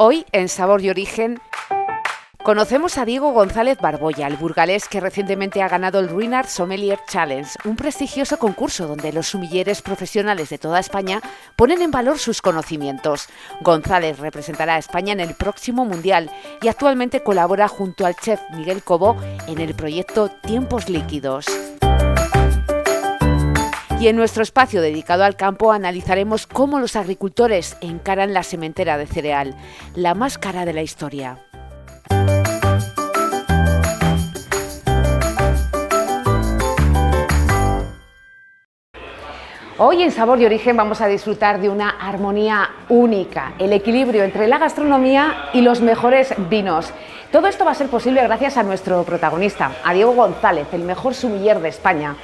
Hoy, en Sabor y Origen, conocemos a Diego González Barboya, el burgalés que recientemente ha ganado el Ruinart Sommelier Challenge, un prestigioso concurso donde los sumilleres profesionales de toda España ponen en valor sus conocimientos. González representará a España en el próximo Mundial y actualmente colabora junto al chef Miguel Cobo en el proyecto Tiempos Líquidos. Y en nuestro espacio dedicado al campo analizaremos cómo los agricultores encaran la sementera de cereal, la más cara de la historia. Hoy en Sabor y Origen vamos a disfrutar de una armonía única, el equilibrio entre la gastronomía y los mejores vinos. Todo esto va a ser posible gracias a nuestro protagonista, a Diego González, el mejor sumiller de España.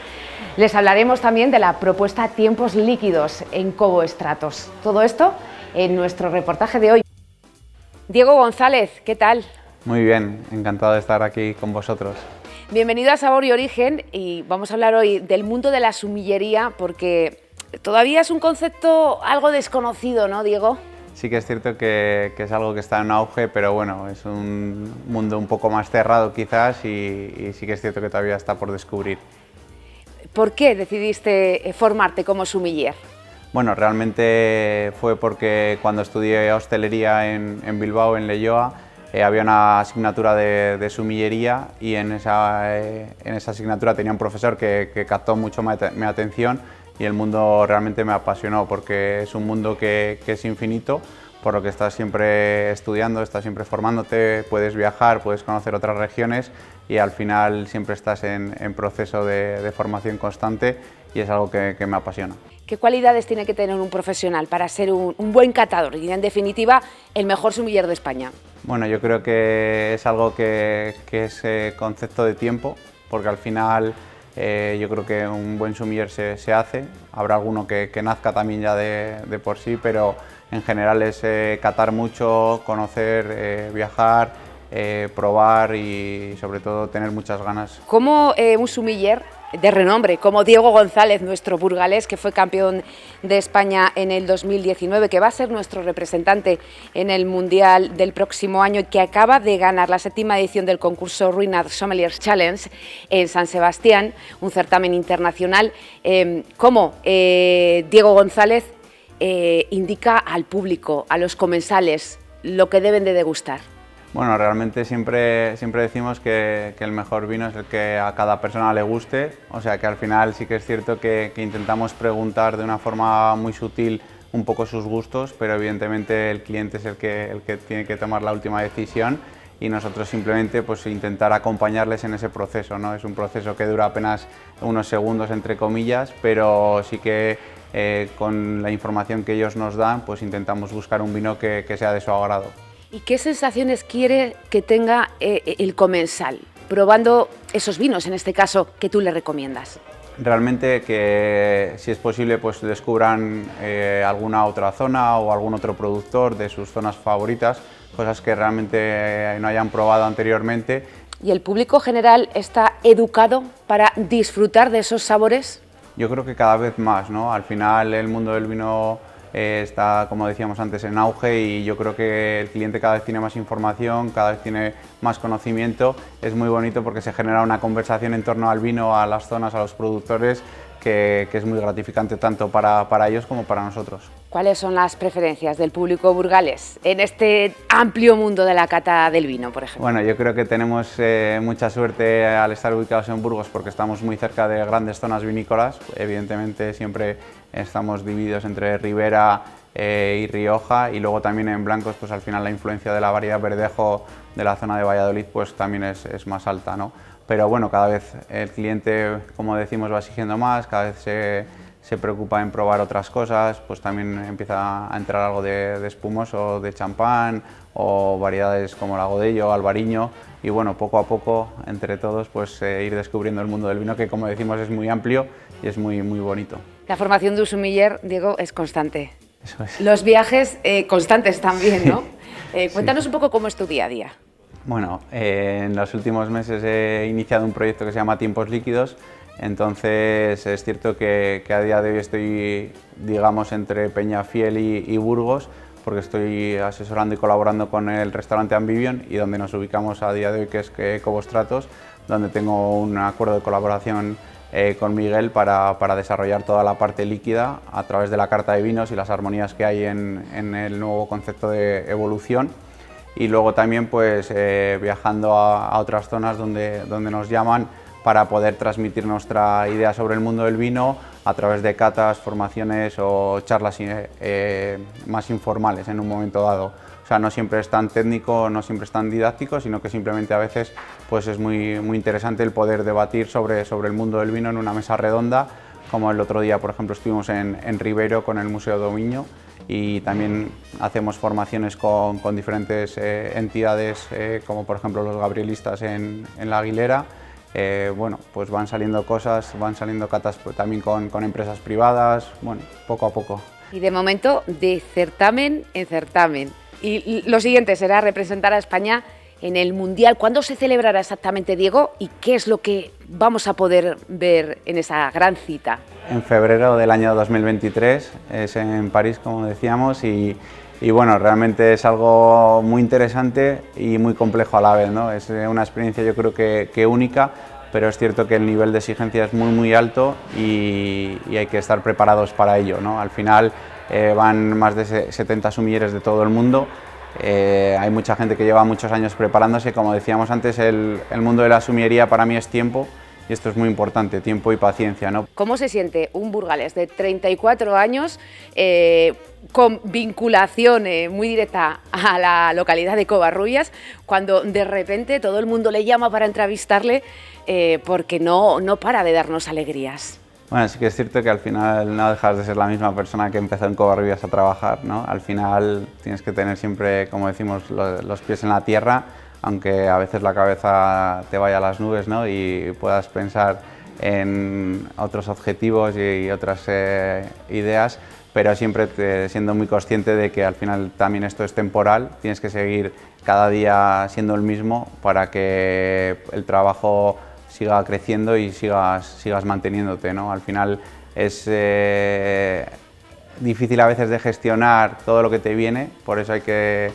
Les hablaremos también de la propuesta Tiempos Líquidos en Cobo Stratos. Todo esto en nuestro reportaje de hoy. Diego González, ¿qué tal? Muy bien, encantado de estar aquí con vosotros. Bienvenido a Sabor y Origen y vamos a hablar hoy del mundo de la sumillería porque todavía es un concepto algo desconocido, ¿no, Diego? Sí que es cierto que es algo que está en auge, pero bueno, es un mundo un poco más cerrado quizás y sí que es cierto que todavía está por descubrir. ¿Por qué decidiste formarte como sumiller? Bueno, realmente fue porque cuando estudié hostelería en Bilbao, en Leioa, había una asignatura de sumillería y en esa asignatura tenía un profesor que captó mucho mi atención y el mundo realmente me apasionó porque es un mundo que es infinito, por lo que estás siempre estudiando, estás siempre formándote, puedes viajar, puedes conocer otras regiones y al final siempre estás en proceso de formación constante y es algo que me apasiona. ¿Qué cualidades tiene que tener un profesional para ser un buen catador y, en definitiva, el mejor sumiller de España? Bueno, yo creo que es algo que es concepto de tiempo, porque al final yo creo que un buen sumiller se hace. Habrá alguno que nazca también ya de por sí, pero en general es catar mucho, conocer, viajar, probar y sobre todo tener muchas ganas. ¿Cómo un sumiller de renombre, como Diego González, nuestro burgalés, que fue campeón de España en el 2019, que va a ser nuestro representante en el Mundial del próximo año y que acaba de ganar la 7ª edición del concurso Ruinart Sommelier Challenge en San Sebastián, un certamen internacional? ¿Cómo Diego González indica al público, a los comensales, lo que deben de degustar? Bueno, realmente siempre decimos que el mejor vino es el que a cada persona le guste, o sea que al final sí que es cierto que intentamos preguntar de una forma muy sutil un poco sus gustos, pero evidentemente el cliente es el que tiene que tomar la última decisión y nosotros simplemente pues intentar acompañarles en ese proceso, ¿no? Es un proceso que dura apenas unos segundos entre comillas, pero sí que con la información que ellos nos dan pues intentamos buscar un vino que sea de su agrado. ¿Y qué sensaciones quiere que tenga el comensal probando esos vinos, en este caso, que tú le recomiendas? Realmente que si es posible pues descubran alguna otra zona o algún otro productor de sus zonas favoritas, cosas que realmente no hayan probado anteriormente. ¿Y el público general está educado para disfrutar de esos sabores? Yo creo que cada vez más, ¿no? Al final el mundo del vino está, como decíamos antes, en auge y yo creo que el cliente cada vez tiene más información, cada vez tiene más conocimiento. Es muy bonito porque se genera una conversación en torno al vino, a las zonas, a los productores, que es muy gratificante tanto para ellos como para nosotros. ¿Cuáles son las preferencias del público burgalés en este amplio mundo de la cata del vino, por ejemplo? Bueno, yo creo que tenemos mucha suerte al estar ubicados en Burgos porque estamos muy cerca de grandes zonas vinícolas. Evidentemente siempre estamos divididos entre Ribera y Rioja y luego también en blancos pues al final la influencia de la variedad Verdejo de la zona de Valladolid pues también es más alta, ¿no? Pero bueno, cada vez el cliente, como decimos, va exigiendo más, cada vez se preocupa en probar otras cosas, pues también empieza a entrar algo de espumoso, de champán o variedades como el Godello, Albariño y bueno, poco a poco, entre todos, pues ir descubriendo el mundo del vino que, como decimos, es muy amplio y es muy bonito. La formación de un sumiller, Diego, es constante. Eso es. Los viajes constantes también, ¿no? Cuéntanos un poco cómo es tu día a día. Bueno, en los últimos meses he iniciado un proyecto que se llama Tiempos Líquidos, entonces es cierto que a día de hoy estoy, digamos, entre Peñafiel y Burgos, porque estoy asesorando y colaborando con el restaurante Ambivion y donde nos ubicamos a día de hoy, que es Cobos Tratos, donde tengo un acuerdo de colaboración con Miguel para desarrollar toda la parte líquida a través de la carta de vinos y las armonías que hay en el nuevo concepto de evolución. Y luego también pues viajando a otras zonas donde nos llaman para poder transmitir nuestra idea sobre el mundo del vino a través de catas, formaciones o charlas más informales en un momento dado. O sea, no siempre es tan técnico, no siempre es tan didáctico, sino que simplemente a veces pues es muy interesante el poder debatir sobre el mundo del vino en una mesa redonda, como el otro día, por ejemplo, estuvimos en Ribeiro con el Museo do Miño, y también hacemos formaciones con diferentes entidades, como por ejemplo los gabrielistas en La Aguilera. Bueno, pues van saliendo cosas, van saliendo catas también con empresas privadas, bueno, poco a poco. Y de momento, de certamen en certamen. Y lo siguiente será representar a España en el Mundial. ¿Cuándo se celebrará exactamente, Diego? ¿Y qué es lo que vamos a poder ver en esa gran cita? En febrero del año 2023, es en París, como decíamos, y bueno, realmente es algo muy interesante y muy complejo a la vez, ¿no? Es una experiencia yo creo que única, pero es cierto que el nivel de exigencia es muy alto y hay que estar preparados para ello, ¿no? Al final van más de 70 sumilleres de todo el mundo. Hay mucha gente que lleva muchos años preparándose. Como decíamos antes, el mundo de la sumillería para mí es tiempo, y esto es muy importante, tiempo y paciencia, ¿no? ¿Cómo se siente un burgalés de 34 años con vinculación muy directa a la localidad de Covarrubias, cuando de repente todo el mundo le llama para entrevistarle porque no para de darnos alegrías? Bueno, sí que es cierto que al final no dejas de ser la misma persona que empezó en Covarrubias a trabajar, ¿no? Al final tienes que tener siempre, como decimos, los pies en la tierra, aunque a veces la cabeza te vaya a las nubes, ¿no? Y puedas pensar en otros objetivos y otras ideas, pero siempre siendo muy consciente de que al final también esto es temporal, tienes que seguir cada día siendo el mismo para que el trabajo siga creciendo y sigas manteniéndote, ¿no? Al final es difícil a veces de gestionar todo lo que te viene, por eso hay que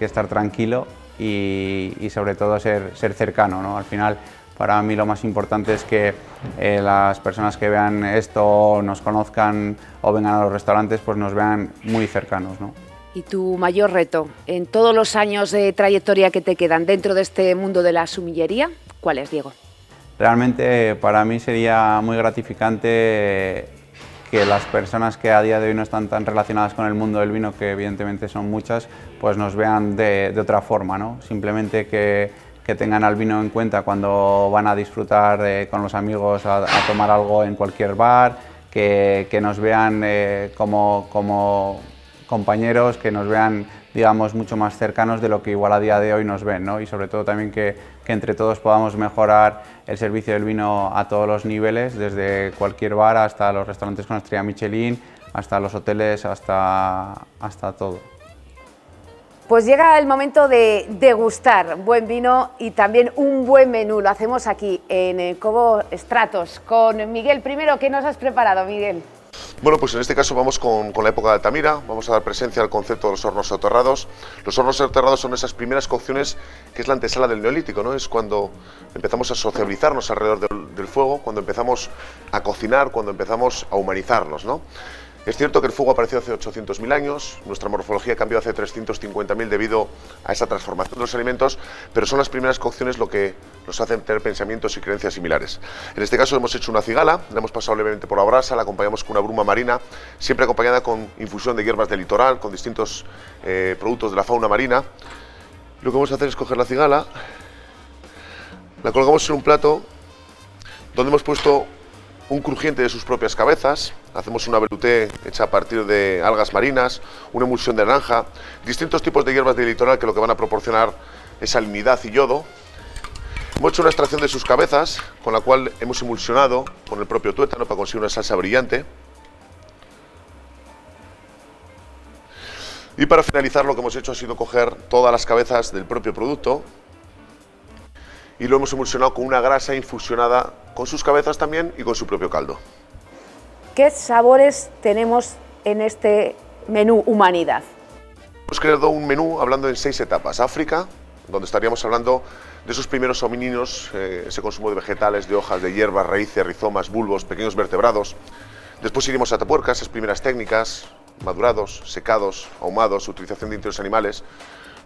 estar tranquilo y sobre todo ser cercano, ¿no? Al final, para mí lo más importante es que las personas que vean esto, nos conozcan o vengan a los restaurantes, pues nos vean muy cercanos, ¿no? ¿Y tu mayor reto en todos los años de trayectoria que te quedan dentro de este mundo de la sumillería, cuál es, Diego? Realmente para mí sería muy gratificante que las personas que a día de hoy no están tan relacionadas con el mundo del vino, que evidentemente son muchas, pues nos vean de otra forma, ¿no? Simplemente que tengan al vino en cuenta cuando van a disfrutar con los amigos a tomar algo en cualquier bar, que nos vean como compañeros, que nos vean, digamos, mucho más cercanos de lo que igual a día de hoy nos ven, ¿no? Y sobre todo también que entre todos podamos mejorar el servicio del vino a todos los niveles, desde cualquier bar hasta los restaurantes con estrella Michelin, hasta los hoteles, hasta todo. Pues llega el momento de degustar buen vino y también un buen menú. Lo hacemos aquí en Cobos Tratos con Miguel. Primero, ¿qué nos has preparado, Miguel? Bueno, pues en este caso vamos con la época de Altamira, vamos a dar presencia al concepto de los hornos soterrados. Los hornos soterrados son esas primeras cocciones que es la antesala del Neolítico, ¿no? Es cuando empezamos a sociabilizarnos alrededor del fuego, cuando empezamos a cocinar, cuando empezamos a humanizarnos, ¿no? Es cierto que el fuego apareció hace 800.000 años, nuestra morfología cambió hace 350.000 debido a esa transformación de los alimentos, pero son las primeras cocciones lo que nos hacen tener pensamientos y creencias similares. En este caso hemos hecho una cigala, la hemos pasado levemente por la brasa, la acompañamos con una bruma marina, siempre acompañada con infusión de hierbas del litoral, con distintos productos de la fauna marina. Lo que vamos a hacer es coger la cigala, la colgamos en un plato donde hemos puesto un crujiente de sus propias cabezas, hacemos una velouté hecha a partir de algas marinas, una emulsión de naranja, distintos tipos de hierbas del litoral que lo que van a proporcionar es salinidad y yodo. Hemos hecho una extracción de sus cabezas, con la cual hemos emulsionado con el propio tuétano para conseguir una salsa brillante. Y para finalizar lo que hemos hecho ha sido coger todas las cabezas del propio producto y lo hemos emulsionado con una grasa infusionada con sus cabezas también y con su propio caldo. ¿Qué sabores tenemos en este menú Humanidad? Hemos creado un menú hablando en 6 etapas. África, donde estaríamos hablando de esos primeros homínidos, ese consumo de vegetales, de hojas, de hierbas, raíces, rizomas, bulbos, pequeños vertebrados. Después iremos a Atapuerca, esas primeras técnicas, madurados, secados, ahumados, utilización de interiores animales.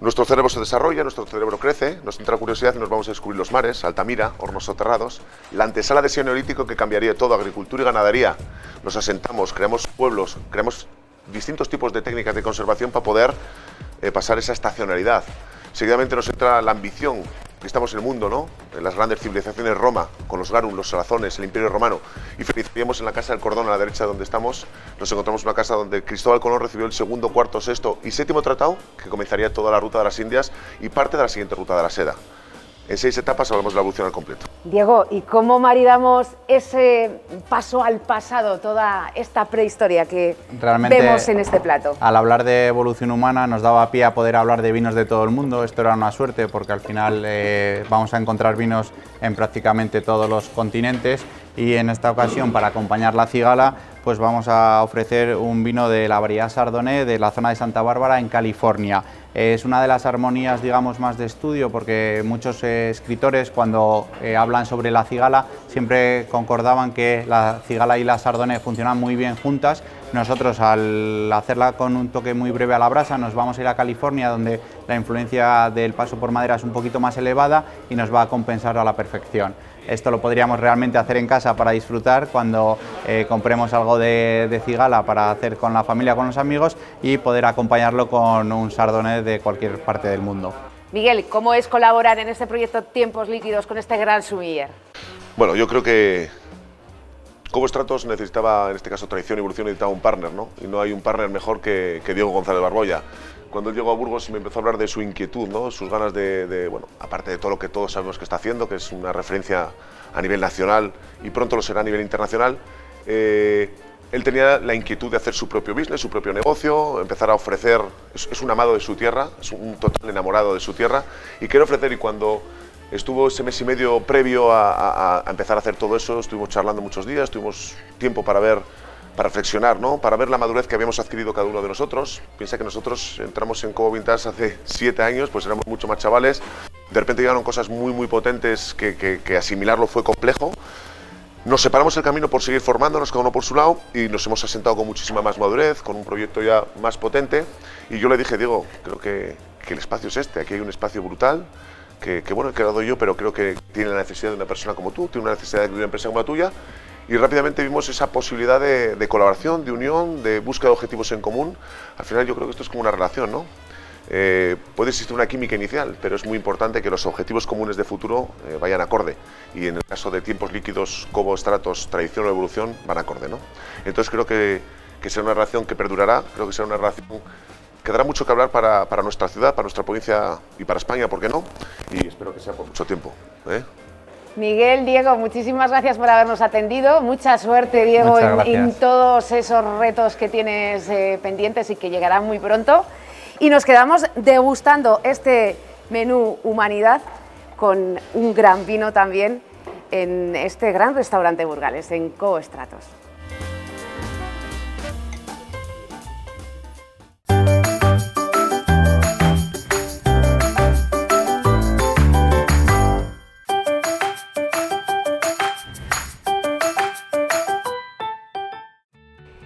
Nuestro cerebro se desarrolla, nuestro cerebro crece, nos entra la curiosidad y nos vamos a descubrir los mares, Altamira, hornos soterrados, la antesala de ese neolítico que cambiaría todo, agricultura y ganadería. Nos asentamos, creamos pueblos, creamos distintos tipos de técnicas de conservación para poder pasar esa estacionalidad. Seguidamente nos entra la ambición, que estamos en el mundo, ¿no? En las grandes civilizaciones, Roma, con los garum, los salazones, el Imperio Romano, y finalizaríamos en la Casa del Cordón, a la derecha donde estamos. Nos encontramos una casa donde Cristóbal Colón recibió el segundo, cuarto, sexto y séptimo tratado, que comenzaría toda la ruta de las Indias y parte de la siguiente ruta de la seda. En 6 etapas hablamos de la evolución al completo. Diego, ¿y cómo maridamos ese paso al pasado, toda esta prehistoria que realmente vemos en este plato? Al hablar de evolución humana nos daba pie a poder hablar de vinos de todo el mundo. Esto era una suerte porque al final vamos a encontrar vinos en prácticamente todos los continentes, y en esta ocasión, para acompañar la cigala, pues vamos a ofrecer un vino de la variedad Chardonnay de la zona de Santa Bárbara, en California. Es una de las armonías, digamos, más de estudio, porque muchos escritores, cuando hablan sobre la cigala, siempre concordaban que la cigala y la Chardonnay funcionan muy bien juntas. Nosotros, al hacerla con un toque muy breve a la brasa, nos vamos a ir a California, donde la influencia del paso por madera es un poquito más elevada y nos va a compensar a la perfección. Esto lo podríamos realmente hacer en casa para disfrutar cuando compremos algo de cigala para hacer con la familia, con los amigos, y poder acompañarlo con un Chardonnay de cualquier parte del mundo. Miguel, ¿cómo es colaborar en este proyecto Tiempos Líquidos con este gran sommelier? Bueno, yo creo que Cobo Stratos necesitaba, en este caso Tradición y Evolución, necesitaba un partner, ¿no? Y no hay un partner mejor que Diego González Barboya. Cuando él llegó a Burgos me empezó a hablar de su inquietud, ¿no? Sus ganas bueno, aparte de todo lo que todos sabemos que está haciendo, que es una referencia a nivel nacional y pronto lo será a nivel internacional, él tenía la inquietud de hacer su propio business, su propio negocio, empezar a ofrecer, es un amado de su tierra, es un total enamorado de su tierra y quiere ofrecer. Y cuando estuvo ese mes y medio previo a empezar a hacer todo eso, estuvimos charlando muchos días, tuvimos tiempo para reflexionar, ¿no? Para ver la madurez que habíamos adquirido cada uno de nosotros. Piensa que nosotros entramos en Cobo Vintage hace 7 años, pues éramos mucho más chavales. De repente llegaron cosas muy potentes que asimilarlo fue complejo. Nos separamos el camino por seguir formándonos, cada uno por su lado, y nos hemos asentado con muchísima más madurez, con un proyecto ya más potente. Y yo le dije, Diego, creo que el espacio es este, aquí hay un espacio brutal, que bueno, he creado yo, pero creo que tiene la necesidad de una persona como tú, tiene una necesidad de una empresa como la tuya. Y rápidamente vimos esa posibilidad de colaboración, de unión, de búsqueda de objetivos en común. Al final yo creo que esto es como una relación, ¿no? Puede existir una química inicial, pero es muy importante que los objetivos comunes de futuro vayan acorde. Y en el caso de Tiempos Líquidos, Cobo Stratos, Tradición o Evolución, van acorde, ¿no? Entonces creo que será una relación que perdurará, creo que será una relación que dará mucho que hablar para nuestra ciudad, para nuestra provincia y para España, ¿por qué no? Y espero que sea por mucho tiempo, ¿eh? Miguel, Diego, muchísimas gracias por habernos atendido. Mucha suerte, Diego, en todos esos retos que tienes pendientes y que llegarán muy pronto. Y nos quedamos degustando este menú Humanidad con un gran vino también en este gran restaurante burgalés, en Cobo Stratos.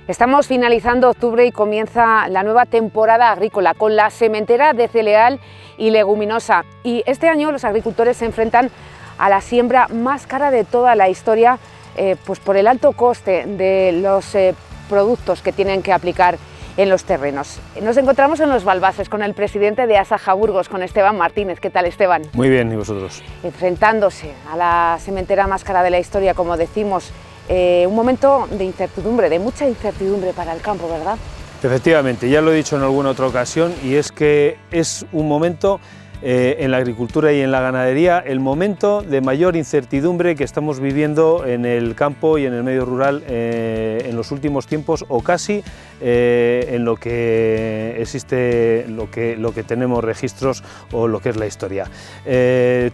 Estamos finalizando octubre y comienza la nueva temporada agrícola con la sementera de cereal y leguminosa. Y este año los agricultores se enfrentan a la siembra más cara de toda la historia, pues por el alto coste de los productos que tienen que aplicar en los terrenos. Nos encontramos en Los Balbaces con el presidente de Asaja Burgos, con Esteban Martínez. ¿Qué tal, Esteban? Muy bien, ¿y vosotros? Enfrentándose a la sementera más cara de la historia, como decimos, un momento de incertidumbre, de mucha incertidumbre para el campo, ¿verdad? Efectivamente, ya lo he dicho en alguna otra ocasión, y es que es un momento en la agricultura y en la ganadería el momento de mayor incertidumbre que estamos viviendo en el campo y en el medio rural en los últimos tiempos, o casi en lo que existe, lo que tenemos registros o lo que es la historia.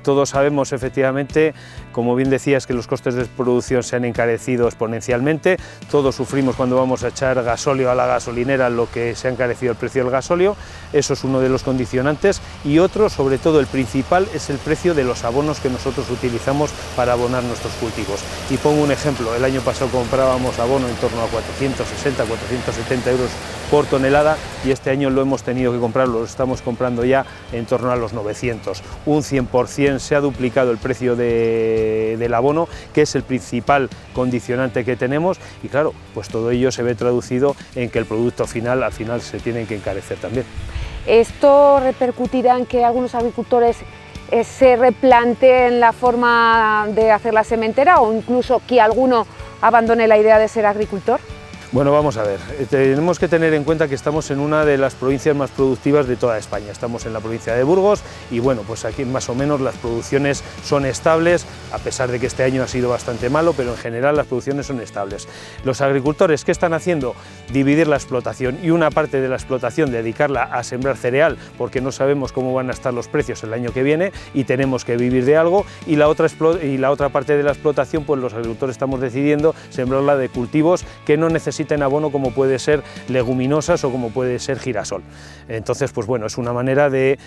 Todos sabemos efectivamente, como bien decías, que los costes de producción se han encarecido exponencialmente. Todos sufrimos cuando vamos a echar gasóleo a la gasolinera lo que se ha encarecido el precio del gasóleo. Eso es uno de los condicionantes, y otro, sobre todo el principal, es el precio de los abonos que nosotros utilizamos para abonar nuestros cultivos. Y pongo un ejemplo: el año pasado comprábamos abono en torno a 460, 470 euros por tonelada, y este año lo hemos tenido que comprar, lo estamos comprando ya en torno a los 900. Un 100% se ha duplicado el precio del abono, que es el principal condicionante que tenemos, y claro, pues todo ello se ve traducido en que el producto final, al final, se tiene que encarecer también. ¿Esto repercutirá en que algunos agricultores se replanteen la forma de hacer la sementera, o incluso que alguno abandone la idea de ser agricultor? Bueno, vamos a ver, tenemos que tener en cuenta que estamos en una de las provincias más productivas de toda España. Estamos en la provincia de Burgos y bueno, pues aquí más o menos las producciones son estables, a pesar de que este año ha sido bastante malo, pero en general las producciones son estables. Los agricultores, ¿qué están haciendo? Dividir la explotación, y una parte de la explotación dedicarla a sembrar cereal, porque no sabemos cómo van a estar los precios el año que viene y tenemos que vivir de algo, y la otra parte de la explotación, pues los agricultores estamos decidiendo sembrarla de cultivos que no necesitan abono, como puede ser leguminosas o como puede ser girasol. Entonces, pues bueno, es una manera de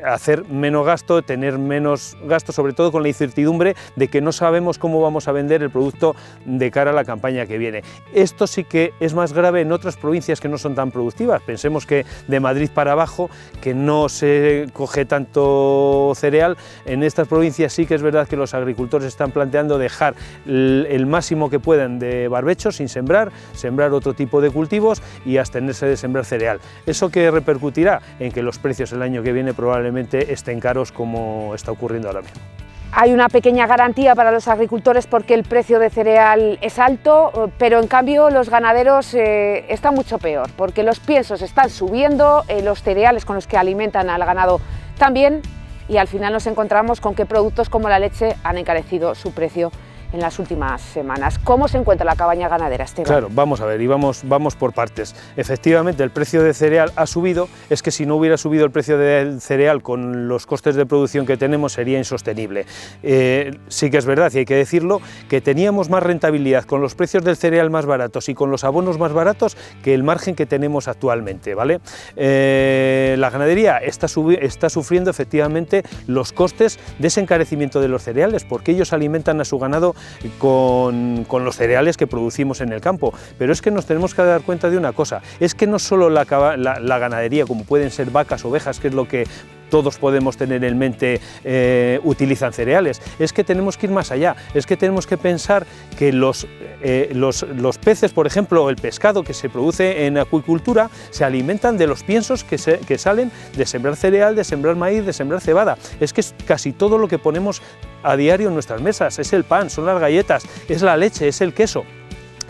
hacer menos gasto, tener menos gasto, sobre todo con la incertidumbre de que no sabemos cómo vamos a vender el producto de cara a la campaña que viene. Esto sí que es más grave en otras provincias que no son tan productivas. Pensemos que de Madrid para abajo, que no se coge tanto cereal, en estas provincias sí que es verdad que los agricultores están planteando dejar el máximo que puedan de barbecho sin sembrar otro tipo de cultivos y abstenerse de sembrar cereal. ¿Eso qué repercutirá? En que los precios el año que viene probablemente estén caros, como está ocurriendo ahora mismo. Hay una pequeña garantía para los agricultores porque el precio de cereal es alto, pero en cambio los ganaderos están mucho peor, porque los piensos están subiendo, los cereales con los que alimentan al ganado también, y al final nos encontramos con que productos como la leche han encarecido su precio en las últimas semanas. ¿Cómo se encuentra la cabaña ganadera, Esteban? Claro, vamos a ver, y vamos por partes. Efectivamente, el precio de cereal ha subido. Es que si no hubiera subido el precio del cereal con los costes de producción que tenemos, sería insostenible. Sí que es verdad, y hay que decirlo, que teníamos más rentabilidad con los precios del cereal más baratos y con los abonos más baratos que el margen que tenemos actualmente, ¿vale? La ganadería está sufriendo efectivamente los costes de ese encarecimiento de los cereales, porque ellos alimentan a su ganado con los cereales que producimos en el campo. Pero es que nos tenemos que dar cuenta de una cosa: es que no solo la ganadería, como pueden ser vacas, ovejas, que es lo que todos podemos tener en mente, utilizan cereales. Es que tenemos que ir más allá, es que tenemos que pensar que los peces, por ejemplo, o el pescado que se produce en acuicultura, se alimentan de los piensos que salen de sembrar cereal, de sembrar maíz, de sembrar cebada. Es que es casi todo lo que ponemos a diario en nuestras mesas: es el pan, son las galletas, es la leche, es el queso.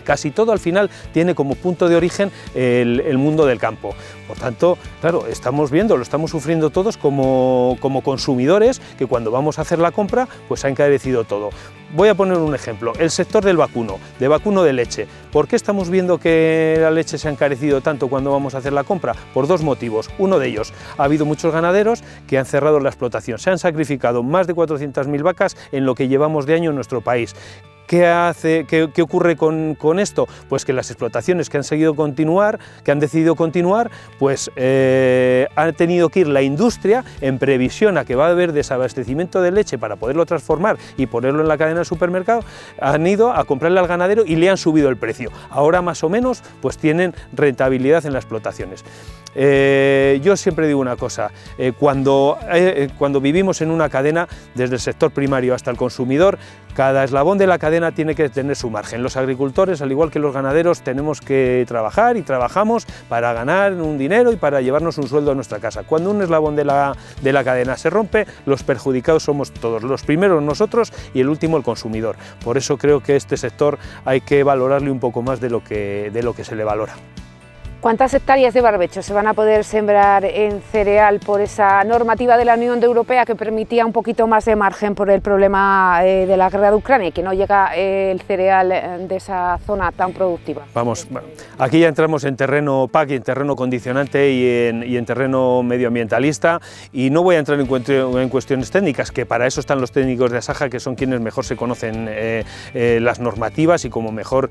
Casi todo al final tiene como punto de origen el mundo del campo. Por tanto, claro, estamos viendo, lo estamos sufriendo todos como consumidores, que cuando vamos a hacer la compra, pues ha encarecido todo. Voy a poner un ejemplo: el sector del vacuno de leche. ¿Por qué estamos viendo que la leche se ha encarecido tanto cuando vamos a hacer la compra? Por dos motivos. Uno de ellos: ha habido muchos ganaderos que han cerrado la explotación, se han sacrificado más de 400.000 vacas en lo que llevamos de año en nuestro país. ¿Qué ocurre con esto? Pues que las explotaciones que han decidido continuar, pues ha tenido que ir la industria, en previsión a que va a haber desabastecimiento de leche para poderlo transformar y ponerlo en la cadena de supermercado, han ido a comprarle al ganadero y le han subido el precio. Ahora más o menos pues tienen rentabilidad en las explotaciones. Yo siempre digo una cosa: cuando vivimos en una cadena, desde el sector primario hasta el consumidor, cada eslabón de la cadena tiene que tener su margen. Los agricultores, al igual que los ganaderos, tenemos que trabajar y trabajamos para ganar un dinero y para llevarnos un sueldo a nuestra casa. Cuando un eslabón de la cadena se rompe, los perjudicados somos todos, los primeros nosotros y el último el consumidor. Por eso creo que este sector hay que valorarle un poco más de lo que se le valora. ¿Cuántas hectáreas de barbecho se van a poder sembrar en cereal por esa normativa de la Unión Europea que permitía un poquito más de margen por el problema de la guerra de Ucrania y que no llega el cereal de esa zona tan productiva? Vamos, aquí ya entramos en terreno PAC y en terreno condicionante y en terreno medioambientalista, y no voy a entrar en cuestiones técnicas, que para eso están los técnicos de Asaja, que son quienes mejor se conocen las normativas y como mejor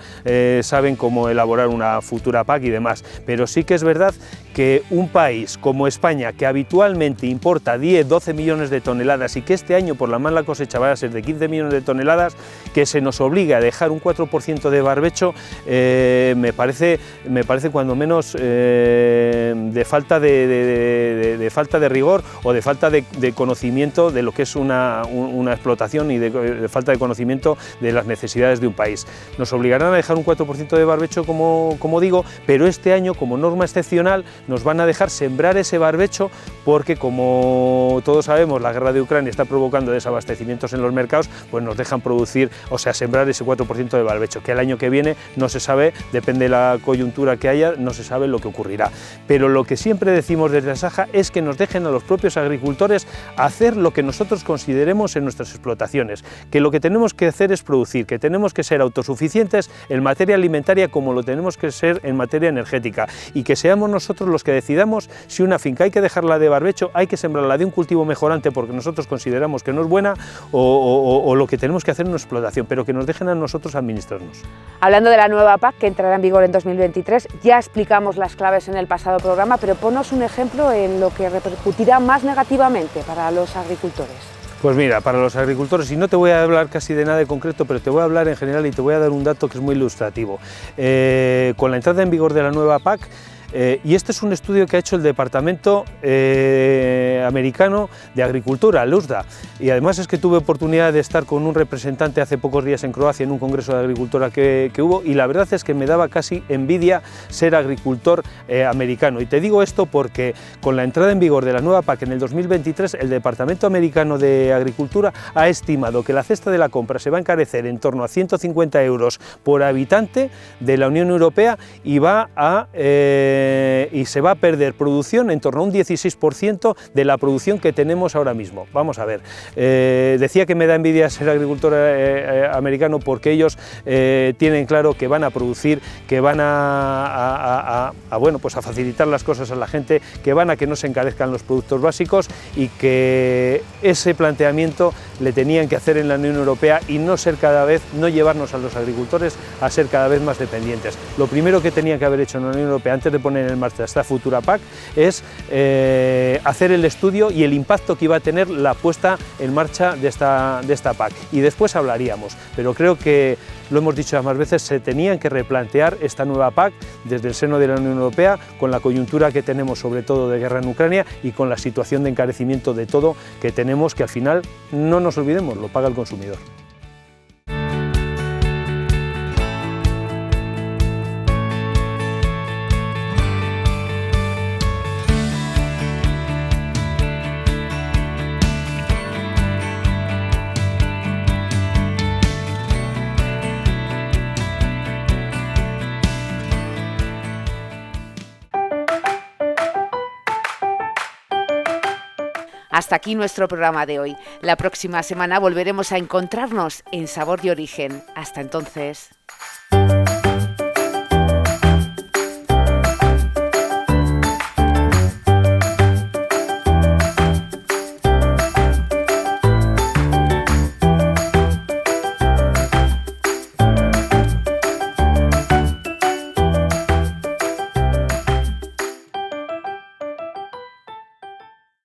saben cómo elaborar una futura PAC y demás. Pero sí que es verdad que un país como España, que habitualmente importa 10-12 millones de toneladas y que este año por la mala cosecha va a ser de 15 millones de toneladas, que se nos obligue a dejar un 4% de barbecho, me parece cuando menos de falta de rigor o de falta de conocimiento de lo que es una explotación y de falta de conocimiento de las necesidades de un país. Nos obligarán a dejar un 4% de barbecho, como digo, pero este año, como norma excepcional, nos van a dejar sembrar ese barbecho porque, como todos sabemos, la guerra de Ucrania está provocando desabastecimientos en los mercados, pues nos dejan producir, o sea, sembrar ese 4% de barbecho, que el año que viene no se sabe, depende de la coyuntura que haya, no se sabe lo que ocurrirá. Pero lo que siempre decimos desde Asaja es que nos dejen a los propios agricultores hacer lo que nosotros consideremos en nuestras explotaciones, que lo que tenemos que hacer es producir, que tenemos que ser autosuficientes en materia alimentaria como lo tenemos que ser en materia energética, y que seamos nosotros los que decidamos si una finca hay que dejarla de barbecho, hay que sembrarla de un cultivo mejorante porque nosotros consideramos que no es buena, o lo que tenemos que hacer en una explotación, pero que nos dejen a nosotros administrarnos. Hablando de la nueva PAC, que entrará en vigor en 2023, ya explicamos las claves en el pasado programa, pero ponnos un ejemplo en lo que repercutirá más negativamente para los agricultores. Pues mira, para los agricultores, y no te voy a hablar casi de nada de concreto, pero te voy a hablar en general y te voy a dar un dato que es muy ilustrativo. Con la entrada en vigor de la nueva PAC, y este es un estudio que ha hecho el Departamento Americano de Agricultura, el USDA, y además es que tuve oportunidad de estar con un representante hace pocos días en Croacia en un congreso de agricultura que hubo, y la verdad es que me daba casi envidia ser agricultor americano. Y te digo esto porque con la entrada en vigor de la nueva PAC en el 2023, el Departamento Americano de Agricultura ha estimado que la cesta de la compra se va a encarecer en torno a 150 euros por habitante de la Unión Europea y se va a perder producción en torno a un 16% de la producción que tenemos ahora mismo. Vamos a ver, decía que me da envidia ser agricultor americano porque ellos tienen claro que van a producir, que van bueno, pues a facilitar las cosas a la gente, que van a que no se encarezcan los productos básicos, y que ese planteamiento le tenían que hacer en la Unión Europea y no llevarnos a los agricultores a ser cada vez más dependientes. Lo primero que tenían que haber hecho en la Unión Europea antes de poner en marcha esta futura PAC es hacer el estudio y el impacto que iba a tener la puesta en marcha de esta PAC, y después hablaríamos, pero creo que, lo hemos dicho más veces, se tenían que replantear esta nueva PAC desde el seno de la Unión Europea, con la coyuntura que tenemos, sobre todo de guerra en Ucrania, y con la situación de encarecimiento de todo que tenemos, que al final, no nos olvidemos, lo paga el consumidor. Hasta aquí nuestro programa de hoy. La próxima semana volveremos a encontrarnos en Sabor y Origen. Hasta entonces.